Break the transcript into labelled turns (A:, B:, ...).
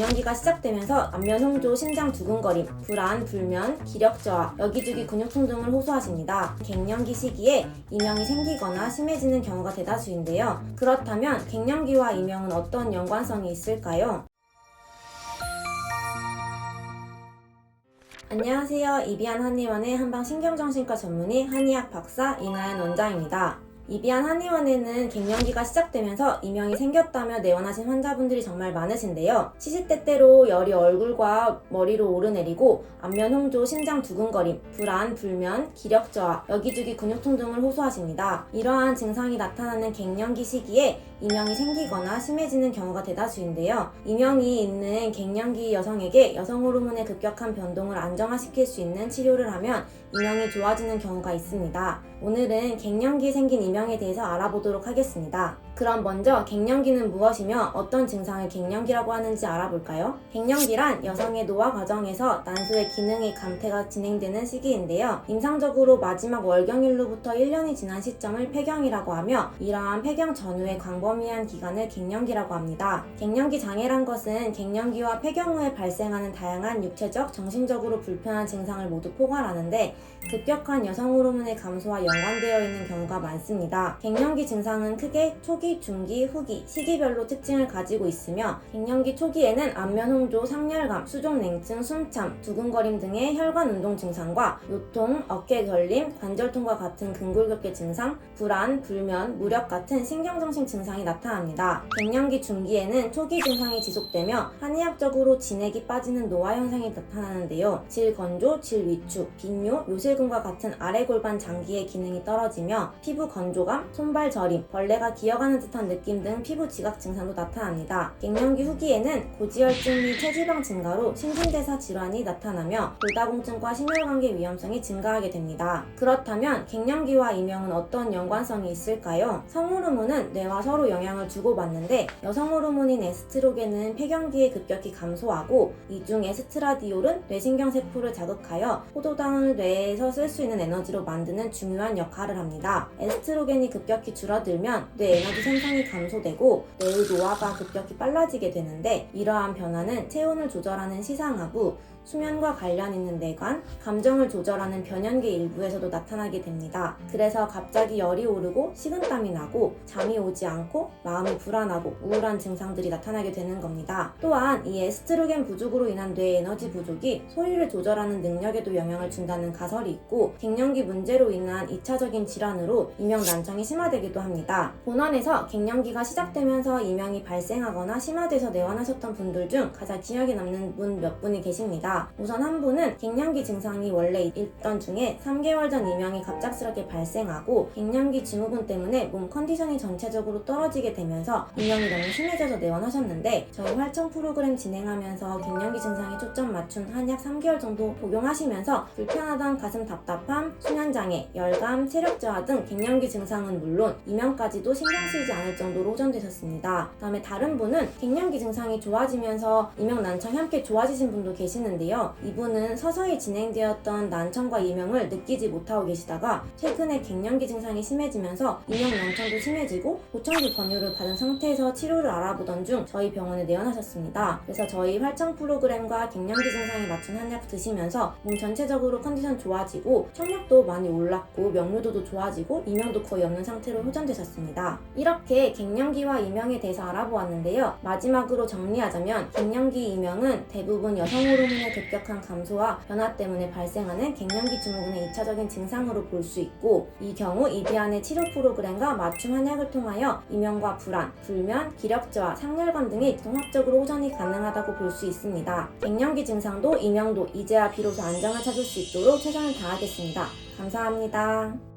A: 갱년기가 시작되면서 안면 홍조, 심장 두근거림, 불안, 불면, 기력 저하, 여기저기 근육통 등을 호소하십니다. 갱년기 시기에 이명이 생기거나 심해지는 경우가 대다수인데요. 그렇다면 갱년기와 이명은 어떤 연관성이 있을까요? 안녕하세요. 이비한 한의원의 한방신경정신과 전문의 한의학 박사 이나연 원장입니다. 이비한 한의원에는 갱년기가 시작되면서 이명이 생겼다며 내원하신 환자분들이 정말 많으신데요. 시시때때로 열이 얼굴과 머리로 오르내리고 안면 홍조, 심장 두근거림, 불안, 불면, 기력 저하, 여기저기 근육통 등을 호소하십니다. 이러한 증상이 나타나는 갱년기 시기에 이명이 생기거나 심해지는 경우가 대다수인데요. 이명이 있는 갱년기 여성에게 여성 호르몬의 급격한 변동을 안정화시킬 수 있는 치료를 하면 이명이 좋아지는 경우가 있습니다. 오늘은 갱년기에 생긴 이명에 대해서 알아보도록 하겠습니다. 그럼 먼저 갱년기는 무엇이며 어떤 증상을 갱년기라고 하는지 알아볼까요? 갱년기란 여성의 노화 과정에서 난소의 기능의 감퇴가 진행되는 시기인데요. 임상적으로 마지막 월경일로부터 1년이 지난 시점을 폐경이라고 하며 이러한 폐경 전후의 광범위한 기간을 갱년기라고 합니다. 갱년기 장애란 것은 갱년기와 폐경 후에 발생하는 다양한 육체적, 정신적으로 불편한 증상을 모두 포괄하는데 급격한 여성 호르몬의 감소와 연관되어 있는 경우가 많습니다. 갱년기 증상은 크게 초기, 중기, 후기, 시기별로 특징을 가지고 있으며 갱년기 초기에는 안면 홍조, 상열감, 수족 냉증, 숨참, 두근거림 등의 혈관 운동 증상과 요통, 어깨 결림, 관절통과 같은 근골격계 증상, 불안, 불면, 무력 같은 신경정신 증상이 나타납니다. 갱년기 중기에는 초기 증상이 지속되며 한의학적으로 진액이 빠지는 노화 현상이 나타나는데요. 질건조, 질위축, 빈뇨, 요실금과 같은 아래골반 장기의 기능이 떨어지며 피부 건조감, 손발 저림, 벌레가 기어가는 듯한 느낌 등 피부 지각 증상도 나타납니다. 갱년기 후기에는 고지혈증 및 체지방 증가로 신진대사 질환이 나타나며 골다공증과 심혈관계 위험성이 증가하게 됩니다. 그렇다면 갱년기와 이명은 어떤 연관성이 있을까요? 성호르몬은 뇌와 서로 영향을 주고받는데 여성 호르몬인 에스트로겐은 폐경기에 급격히 감소하고 이 중 에스트라디올은 뇌신경세포를 자극하여 포도당을 뇌에서 쓸 수 있는 에너지로 만드는 중요한 역할을 합니다. 에스트로겐이 급격히 줄어들면 뇌 에너지 생산이 감소되고 뇌의 노화가 급격히 빨라지게 되는데 이러한 변화는 체온을 조절하는 시상하부, 수면과 관련 있는 뇌관, 감정을 조절하는 변연계 일부에서도 나타나게 됩니다. 그래서 갑자기 열이 오르고 식은땀이 나고 잠이 오지 않고 마음이 불안하고 우울한 증상들이 나타나게 되는 겁니다. 또한 이 에스트로겐 부족으로 인한 뇌 에너지 부족이 소리를 조절하는 능력에도 영향을 준다는 가설이 있고 갱년기 문제로 인한 2차적인 질환으로 이명 난청이 심화되기도 합니다. 본원에서 갱년기가 시작되면서 이명이 발생하거나 심화돼서 내원하셨던 분들 중 가장 기억에 남는 분 몇 분이 계십니다. 우선 한 분은 갱년기 증상이 원래 있던 중에 3개월 전 이명이 갑작스럽게 발생하고 갱년기 증후군 때문에 몸 컨디션이 전체적으로 떨어지게 되면서 이명이 너무 심해져서 내원하셨는데 저희 활청 프로그램 진행하면서 갱년기 증상에 초점 맞춘 한 약 3개월 정도 복용하시면서 불편하던 가슴 답답함, 수면장애, 열감, 체력 저하 등 갱년기 증상은 물론 이명까지도 신경 쓰이지 않을 정도로 호전되셨습니다. 다음에 다른 분은 갱년기 증상이 좋아지면서 이명 난청이 함께 좋아지신 분도 계시는데요. 이분은 서서히 진행되었던 난청과 이명을 느끼지 못하고 계시다가 최근에 갱년기 증상이 심해지면서 이명 난청도 심해지고 보청기 권유를 받은 상태에서 치료를 알아보던 중 저희 병원에 내원하셨습니다. 그래서 저희 활청 프로그램과 갱년기 증상에 맞춘 한약 드시면서 몸 전체적으로 컨디션 좋아지고 청력도 많이 올랐고 명료도도 좋아지고 이명도 거의 없는 상태로 호전되셨습니다. 이렇게 갱년기와 이명에 대해서 알아보았는데요. 마지막으로 정리하자면 갱년기 이명은 대부분 여성 호르몬의 급격한 감소와 변화 때문에 발생하는 갱년기 증후군의 2차적인 증상으로 볼 수 있고 이 경우 이비안의 치료 프로그램과 맞춤 한약을 통하여 이명과 불안, 불면, 기력 저하, 상열감 등의 종합적으로 호전이 가능하다고 볼 수 있습니다. 갱년기 증상도 이명도 이제야 비로소 안정을 찾을 수 있도록 최선을 다하겠습니다. 감사합니다.